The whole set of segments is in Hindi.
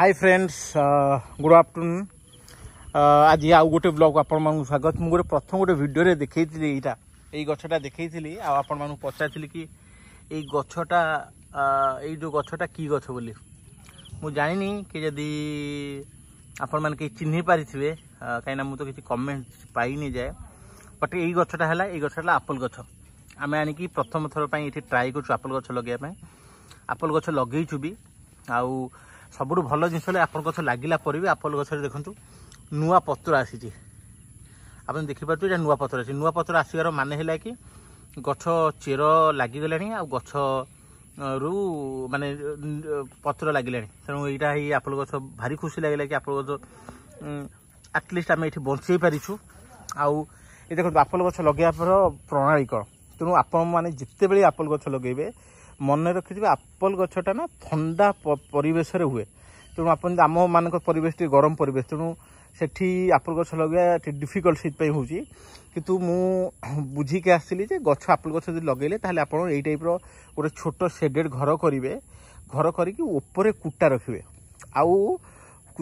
हाय फ्रेंड्स गुड आफ्टरनून आज आउ गोटे ब्लॉग आपण स्वागत मुझे गोटे प्रथम गोटे वीडियो देखी यहाँ यही गछटा देखी आपण पचारि कि यही गछटा यही जो गछटा की गछ बोली मुझे जानी कि जदि आपण मैंने कहीं चिन्ह पारि कहीं मुझे तो किसी कमेंट पाई नहीं जाए बट यही गछटा है यही गछटा आपेल गछ आम आनिकी प्रथम थर पर ये ट्राए कर आपेल गछ लगे आपेल गछ लगेचु भी आउ सब भल जिन आपेल गछ लगिला पर भी आपेल गछ देखु नुआ पत्र आसी आप देखिपे नुआ पत्र आसी नुआ पत्र आसवर मान है कि गछ चेर लगिगला आ गछ रु माने पत्र लगिला तेणु यहाँ ही आपेल गछ भारी खुशी लगे कि आपेल गछ आटलिस्ट आम ये बचे पारिछु आउ ये देखो आपेल गछ लगे प्रणाली कौन तेणु आपण मैंने जिते बड़े आपेल गछ लगे मन रखिथे आपेल गछटा ना ठंडा परिवेश हुए तेणु आप आम मान परिवेश गरम परिवेश तेणु सेठी आपेल गछ लगे डिफिकल्ट से हो किंतु मु बुझिक आसली गछ आपेल गछ लगे आप यही टाइप गोटे छोट शेडेड घर करेंगे घर करके कुटा रखिए आउ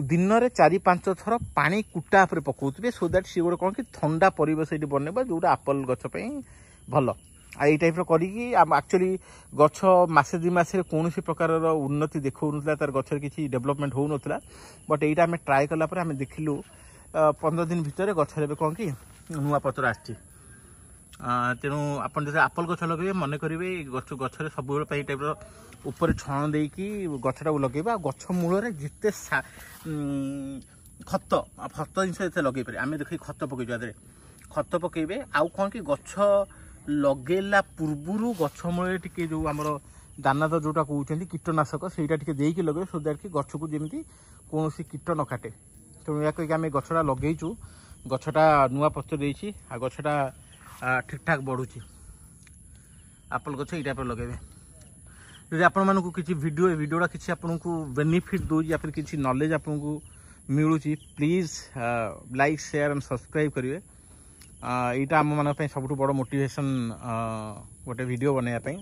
दिन में 4-5 थर पानी कुटा पकाउे सो दैट सी गोटे कौन कि ठंडा परिवेश ये बनवा जोटा आपेल गछपाई भल आई टाइप एक्चुअली गछ मसे 2 मास कौन प्रकार उन्नति देखा तार गचर किसी डेवलपमेंट हो नाला बट यहाँ आम ट्राए कलापर आम देखिलु 15 दिन भितर गचर कौन कि नुआ पत्र आसी तेणु आप आपेल गछ लगे मन करेंगे गछ गचर सब टाइप ऊपर छण देकी गछटा लगे गछ मूल जिते खत खत जिन लगे पारे आम देख खत पकड़ खत पकड़े आउ कौन कि गछ लगेला पूर्व गछ मूल टी जो आम दाना तो जोटा कहते कीटनाशक सहीटा टी लगे सो दैट कि गछ को जमी कौन कीट न काटे तेणु या कहीं आम गछटा लगेचु गछटा नुआ पत्र देती आ गछटा ठीक ठाक बढ़ुची आपेल गछ ये टाइप लगे जब आपण मानक किसी वीडियोटा किसी आपन को बेनिफिट दो या फिर किसी नॉलेज आपन को मिलूँ please like share and subscribe करेंगे यहाँ आम मान सब बड़ मोटिवेशन गोटे वीडियो बनवाई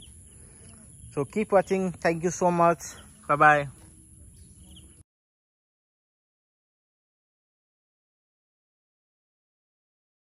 so keep watching thank you so much bye bye.